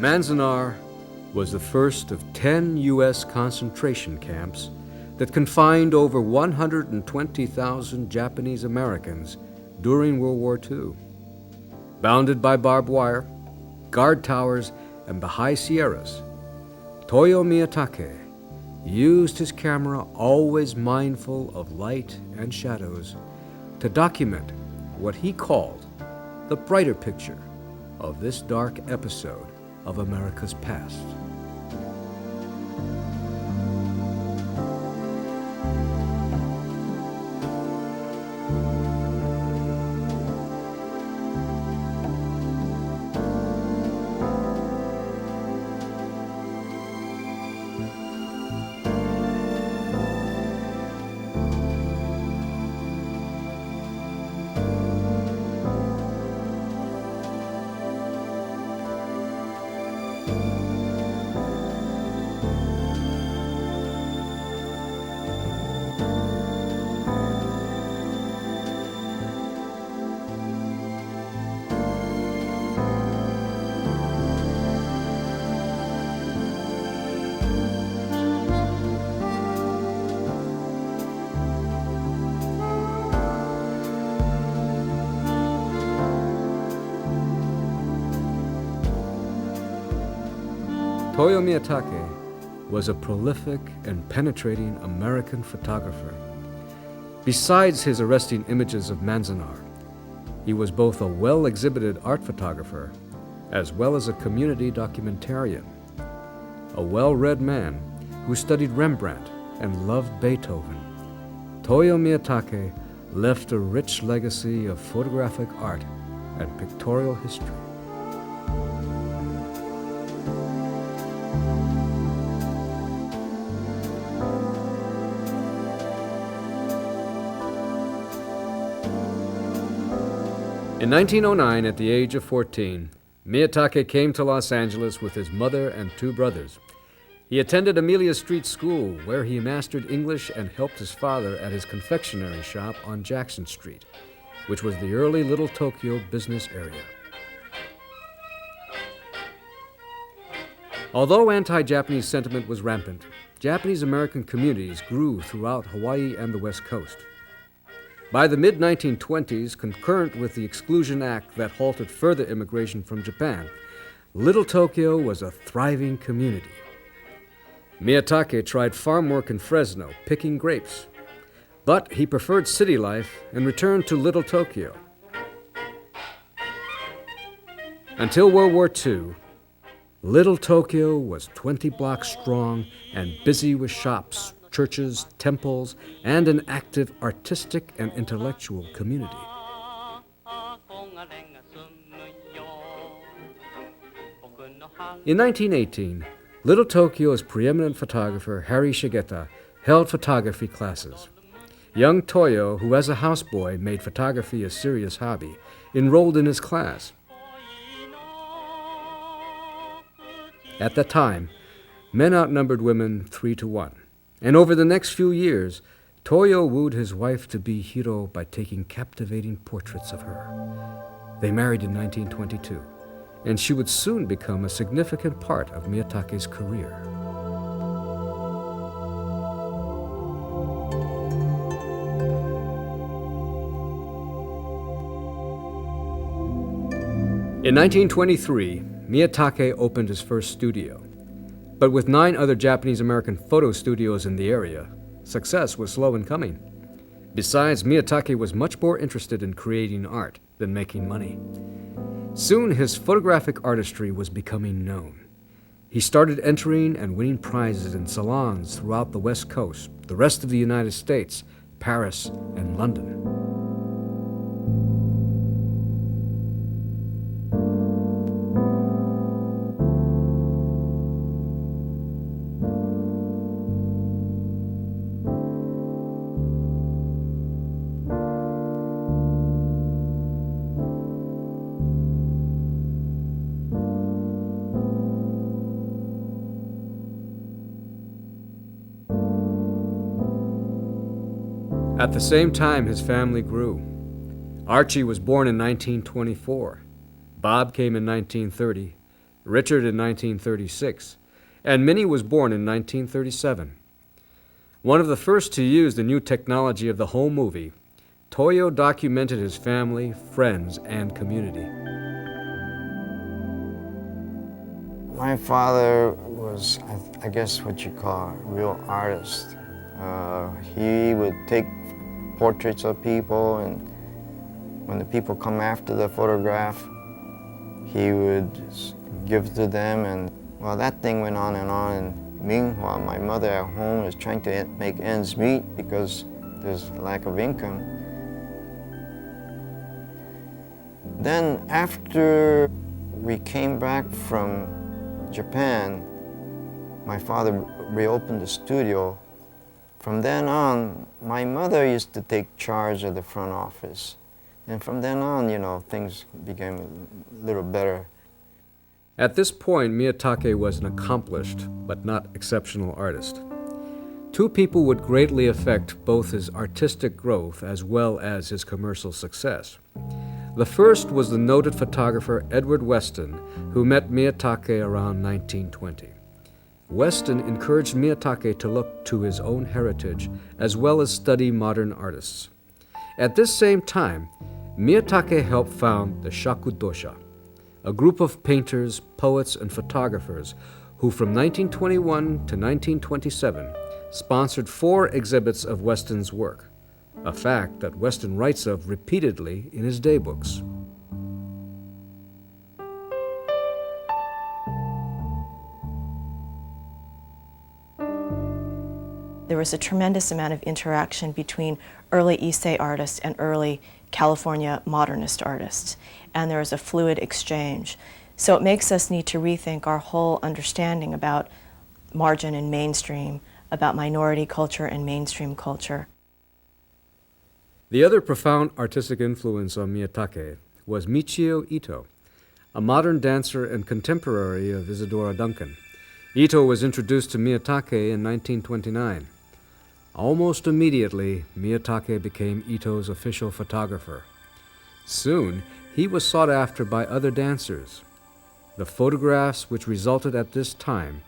Manzanar was the first of 10 U.S. concentration camps that confined over 120,000 Japanese Americans during World War II. Bounded by barbed wire, guard towers, and the high Sierras, Toyo Miyatake used his camera, always mindful of light and shadows, to document what he called the brighter picture of this dark episode of America's past. Toyo Miyatake was a prolific and penetrating American photographer. Besides his arresting images of Manzanar, he was both a well-exhibited art photographer as well as a community documentarian. A well-read man who studied Rembrandt and loved Beethoven, Toyo Miyatake left a rich legacy of photographic art and pictorial history. In 1909, at the age of 14, Miyatake came to Los Angeles with his mother and two brothers. He attended Amelia Street School, where he mastered English and helped his father at his confectionery shop on Jackson Street, which was the early Little Tokyo business area. Although anti-Japanese sentiment was rampant, Japanese-American communities grew throughout Hawaii and the West Coast. By the mid-1920s, concurrent with the Exclusion Act that halted further immigration from Japan, Little Tokyo was a thriving community. Miyatake tried farm work in Fresno, picking grapes, but he preferred city life and returned to Little Tokyo. Until World War II, Little Tokyo was 20 blocks strong and busy with shops, churches, temples, and an active artistic and intellectual community. In 1918, Little Tokyo's preeminent photographer, Harry Shigeta, held photography classes. Young Toyo, who as a houseboy made photography a serious hobby, enrolled in his class. At that time, men outnumbered women 3-1. And over the next few years, Toyo wooed his wife-to-be Hiro by taking captivating portraits of her. They married in 1922, and she would soon become a significant part of Miyatake's career. In 1923, Miyatake opened his first studio. But with 9 other Japanese-American photo studios in the area, success was slow in coming. Besides, Miyatake was much more interested in creating art than making money. Soon, his photographic artistry was becoming known. He started entering and winning prizes in salons throughout the West Coast, the rest of the United States, Paris, and London. At the same time, his family grew. Archie was born in 1924. Bob came in 1930. Richard in 1936, and Minnie was born in 1937. One of the first to use the new technology of the home movie, Toyo documented his family, friends, and community. My father was, I guess, what you call a real artist. He would take portraits of people, and when the people come after the photograph, he would give to them, and well, that thing went on, and meanwhile, my mother at home is trying to make ends meet because there's lack of income. Then after we came back from Japan, my father reopened the studio. From then on, my mother used to take charge of the front office. And from then on, you know, things became a little better. At this point, Miyatake was an accomplished but not exceptional artist. Two people would greatly affect both his artistic growth as well as his commercial success. The first was the noted photographer Edward Weston, who met Miyatake around 1920. Weston encouraged Miyatake to look to his own heritage as well as study modern artists. At this same time, Miyatake helped found the Shakudosha, a group of painters, poets, and photographers who from 1921 to 1927 sponsored 4 exhibits of Weston's work, a fact that Weston writes of repeatedly in his daybooks. There was a tremendous amount of interaction between early Issei artists and early California modernist artists, and there was a fluid exchange. So it makes us need to rethink our whole understanding about margin and mainstream, about minority culture and mainstream culture. The other profound artistic influence on Miyatake was Michio Ito, a modern dancer and contemporary of Isadora Duncan. Ito was introduced to Miyatake in 1929. Almost immediately, Miyatake became Ito's official photographer. Soon, he was sought after by other dancers. The photographs which resulted at this time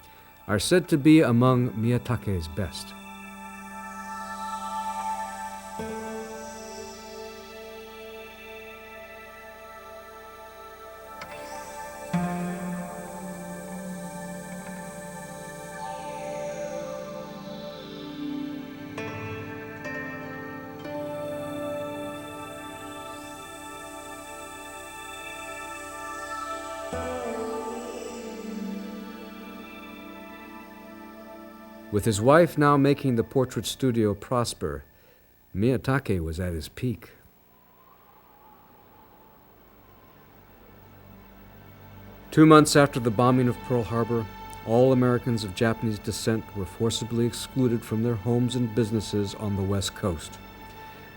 are said to be among Miyatake's best. With his wife now making the portrait studio prosper, Miyatake was at his peak. Two months after the bombing of Pearl Harbor, all Americans of Japanese descent were forcibly excluded from their homes and businesses on the West Coast.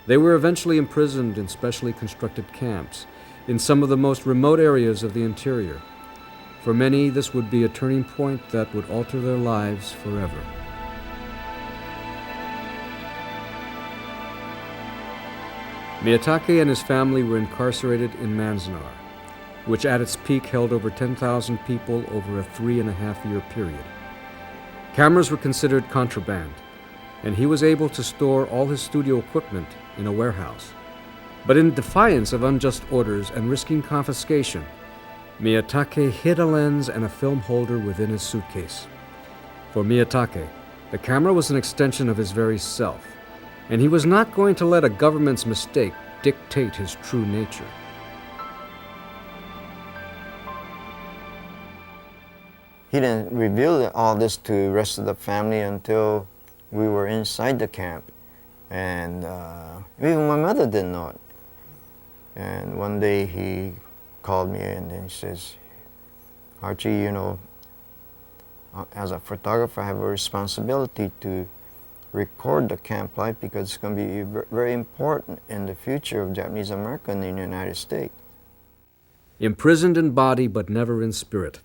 They were eventually imprisoned in specially constructed camps in some of the most remote areas of the interior. For many, this would be a turning point that would alter their lives forever. Miyatake and his family were incarcerated in Manzanar, which at its peak held over 10,000 people over a 3.5-year period. Cameras were considered contraband, and he was able to store all his studio equipment in a warehouse. But in defiance of unjust orders and risking confiscation, Miyatake hid a lens and a film holder within his suitcase. For Miyatake, the camera was an extension of his very self, and he was not going to let a government's mistake dictate his true nature. He didn't reveal all this to the rest of the family until we were inside the camp. And even my mother didn't know it. And one day he called me and he says, "Archie, you know, as a photographer, I have a responsibility to record the camp life because it's going to be very important in the future of Japanese American in the United States." Imprisoned in body but never in spirit,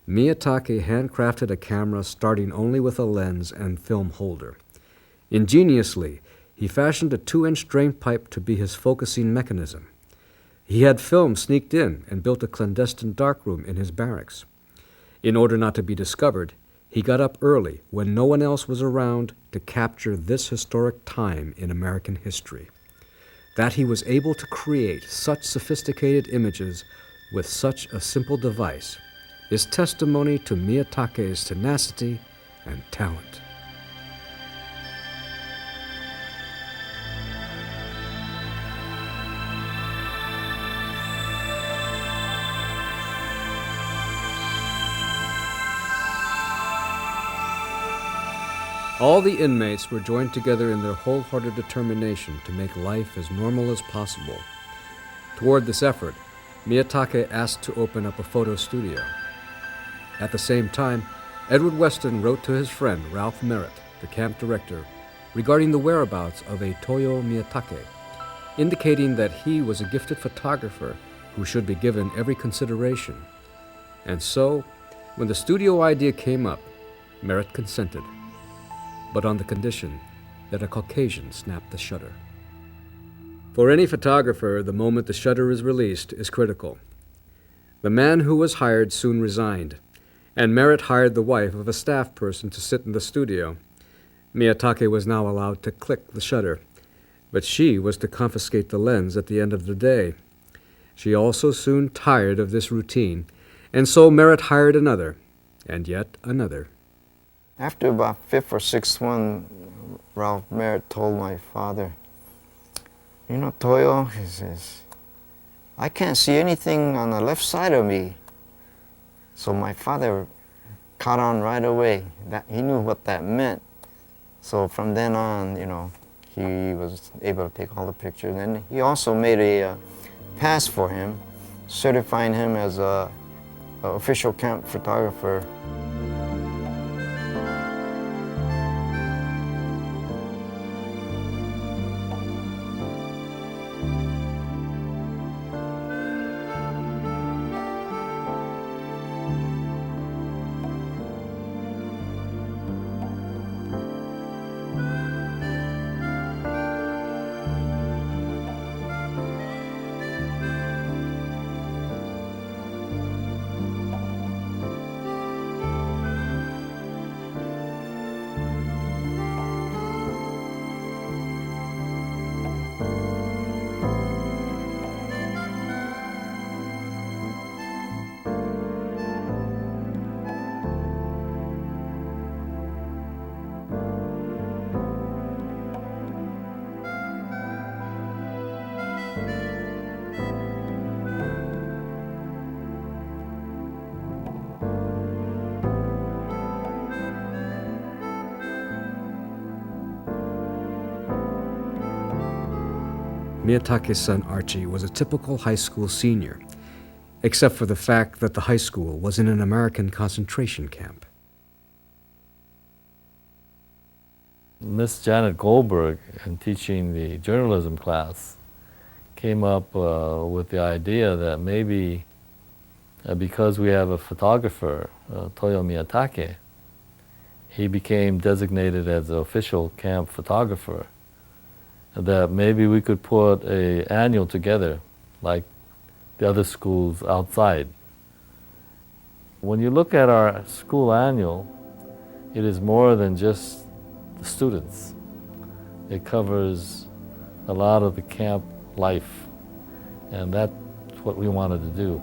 Miyatake handcrafted a camera starting only with a lens and film holder. Ingeniously, he fashioned a 2-inch drain pipe to be his focusing mechanism. He had film sneaked in and built a clandestine darkroom in his barracks. In order not to be discovered, he got up early when no one else was around to capture this historic time in American history. That he was able to create such sophisticated images with such a simple device is testimony to Miyatake's tenacity and talent. All the inmates were joined together in their wholehearted determination to make life as normal as possible. Toward this effort, Miyatake asked to open up a photo studio. At the same time, Edward Weston wrote to his friend Ralph Merritt, the camp director, regarding the whereabouts of a Toyo Miyatake, indicating that he was a gifted photographer who should be given every consideration. And so, when the studio idea came up, Merritt consented, but on the condition that a Caucasian snap the shutter. For any photographer, the moment the shutter is released is critical. The man who was hired soon resigned, and Merritt hired the wife of a staff person to sit in the studio. Miyatake was now allowed to click the shutter, but she was to confiscate the lens at the end of the day. She also soon tired of this routine, and so Merritt hired another, and yet another. After about fifth or sixth one, Ralph Merritt told my father, "You know, Toyo," he says, "I can't see anything on the left side of me." So my father caught on right away. That he knew what that meant. So from then on, he was able to take all the pictures. And he also made a pass for him, certifying him as a official camp photographer. Miyatake's son Archie was a typical high school senior, except for the fact that the high school was in an American concentration camp. Miss Janet Goldberg, in teaching the journalism class, came up with the idea that maybe because we have a photographer, Toyo Miyatake, he became designated as the official camp photographer, that maybe we could put an annual together like the other schools outside. When you look at our school annual, it is more than just the students. It covers a lot of the camp life, and that's what we wanted to do.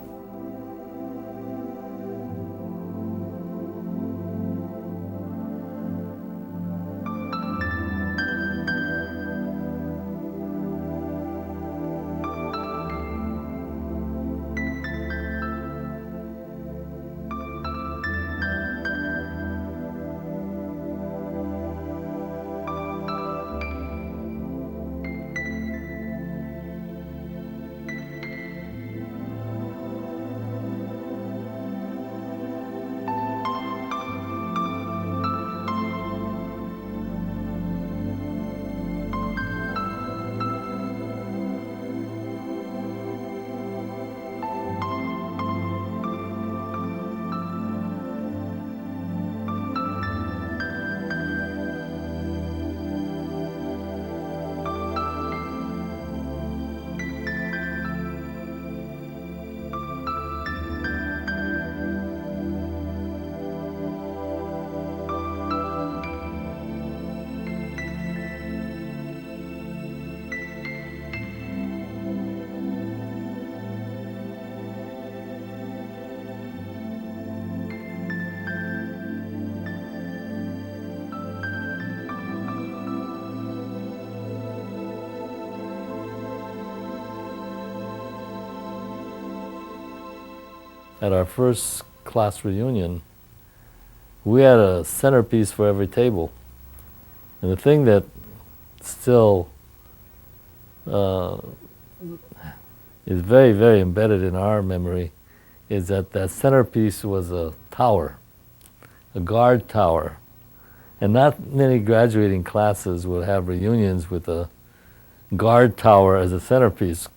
at our first class reunion, we had a centerpiece for every table. And the thing that still is very, very embedded in our memory is that that centerpiece was a tower, a guard tower. And not many graduating classes will have reunions with a guard tower as a centerpiece.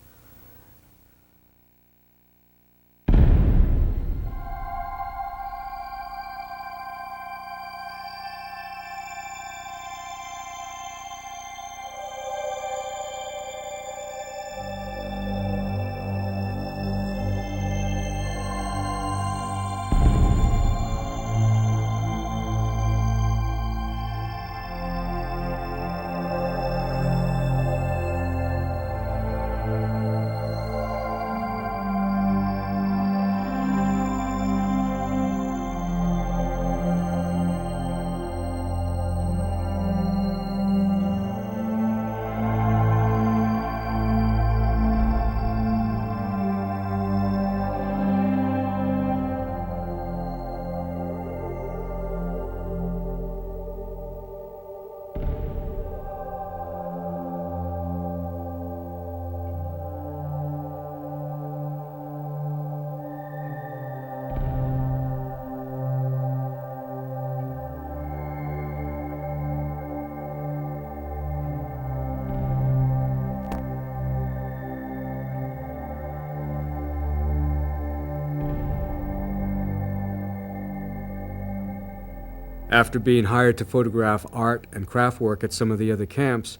After being hired to photograph art and craft work at some of the other camps,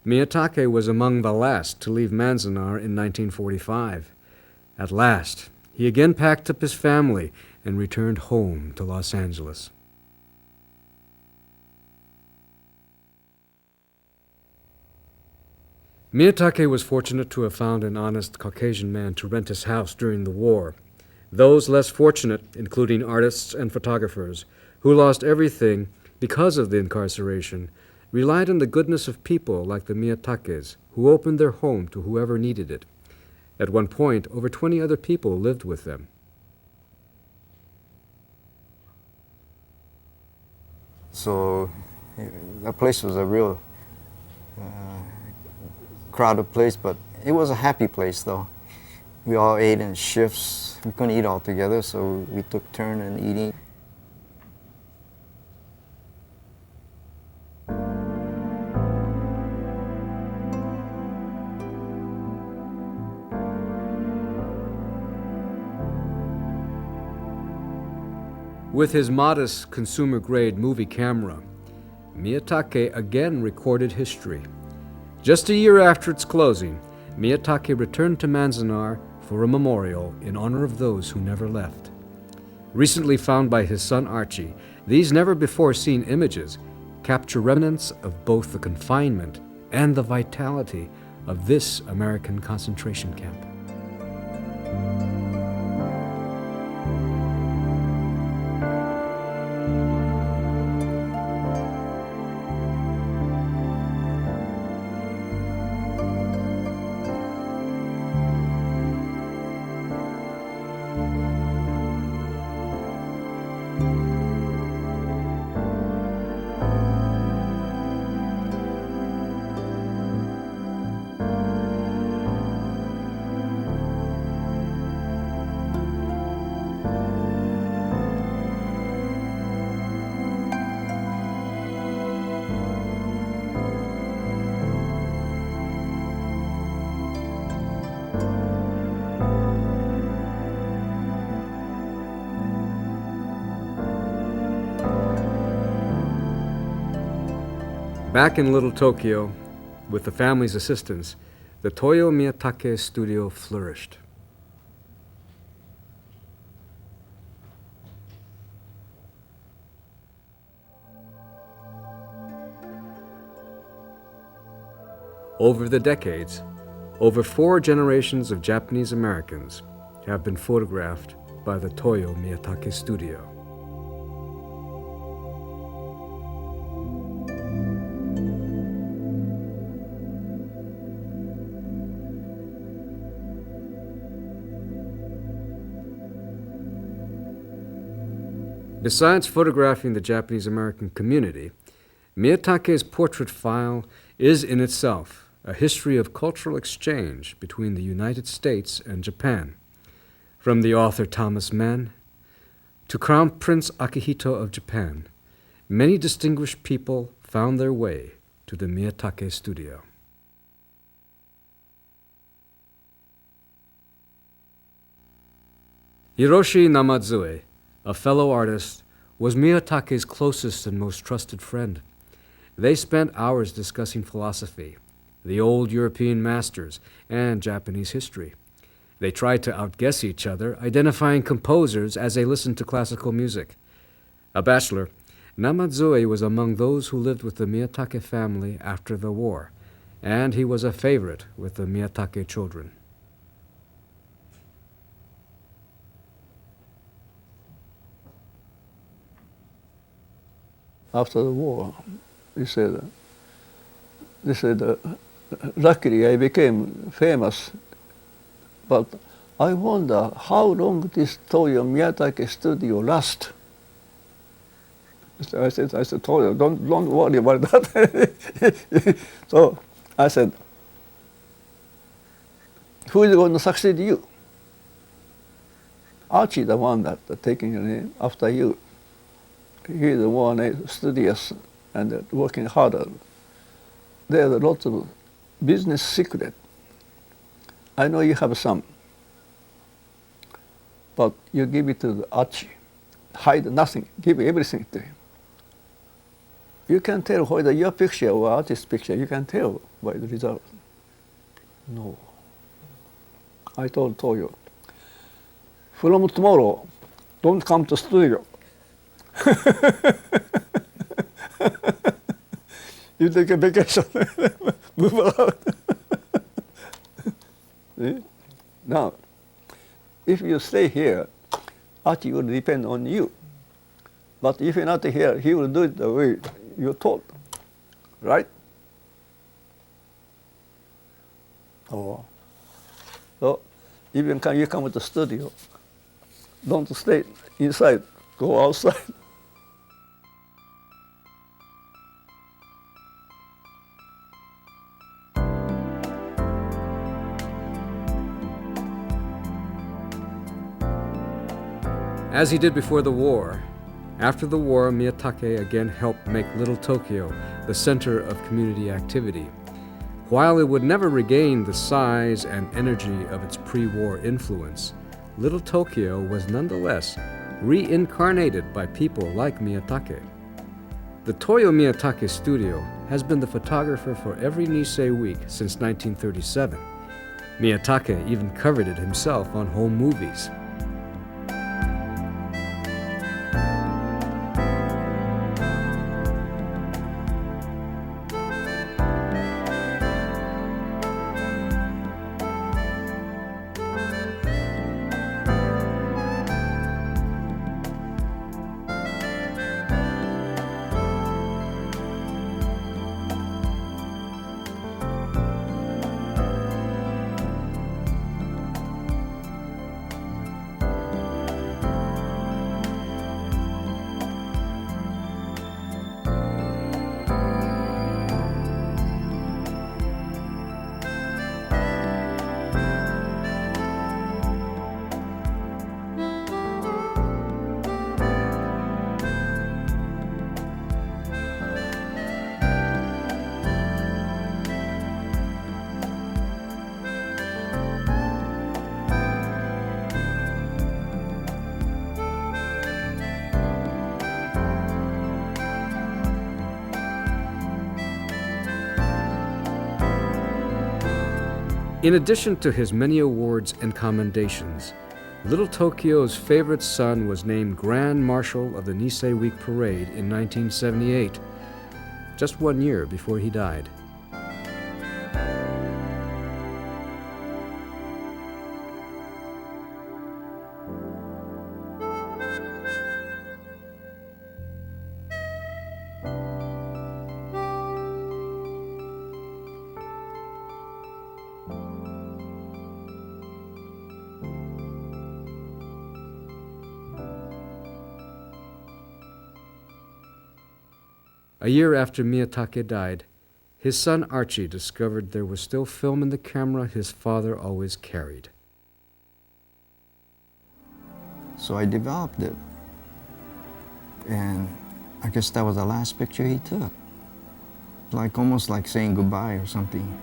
Miyatake was among the last to leave Manzanar in 1945. At last, he again packed up his family and returned home to Los Angeles. Miyatake was fortunate to have found an honest Caucasian man to rent his house during the war. Those less fortunate, including artists and photographers, who lost everything because of the incarceration, relied on the goodness of people like the Miyatakes, who opened their home to whoever needed it. At one point, over 20 other people lived with them. So that place was a real crowded place, but it was a happy place though. We all ate in shifts. We couldn't eat all together, so we took turn in eating. With his modest consumer-grade movie camera, Miyatake again recorded history. Just a year after its closing, Miyatake returned to Manzanar for a memorial in honor of those who never left. Recently found by his son Archie, these never-before-seen images capture remnants of both the confinement and the vitality of this American concentration camp. Back in Little Tokyo, with the family's assistance, the Toyo Miyatake studio flourished. Over the decades, over 4 generations of Japanese Americans have been photographed by the Toyo Miyatake studio. Besides photographing the Japanese American community, Miyatake's portrait file is in itself a history of cultural exchange between the United States and Japan. From the author Thomas Mann to Crown Prince Akihito of Japan, many distinguished people found their way to the Miyatake studio. Hiroshi Namazue, a fellow artist, was Miyatake's closest and most trusted friend. They spent hours discussing philosophy, the old European masters, and Japanese history. They tried to outguess each other, identifying composers as they listened to classical music. A bachelor, Namazue was among those who lived with the Miyatake family after the war, and he was a favorite with the Miyatake children. After the war, they said, luckily I became famous, but I wonder how long this Toyo Miyatake studio lasts. I said, Toyo, don't worry about that. So I said, who is going to succeed you? Archie, the one that taking your name after you. He is the one studious and working harder. There are lots of business secret. I know you have some, but you give it to the Archie. Hide nothing, give everything to him. You can tell whether your picture or artist's picture, you can tell by the result. No. I told Toyo, from tomorrow, don't come to studio. You take a vacation, move out. Now, if you stay here, Archie will depend on you. But if you're not here, he will do it the way you're taught, right? Oh. So, even when you come to the studio, don't stay inside, go outside. As he did before the war, after the war, Miyatake again helped make Little Tokyo the center of community activity. While it would never regain the size and energy of its pre-war influence, Little Tokyo was nonetheless reincarnated by people like Miyatake. The Toyo Miyatake studio has been the photographer for every Nisei week since 1937. Miyatake even covered it himself on home movies. In addition to his many awards and commendations, Little Tokyo's favorite son was named Grand Marshal of the Nisei Week Parade in 1978, just 1 year before he died. A year after Miyatake died, his son Archie discovered there was still film in the camera his father always carried. So I developed it. And I guess that was the last picture he took. Almost like saying goodbye or something.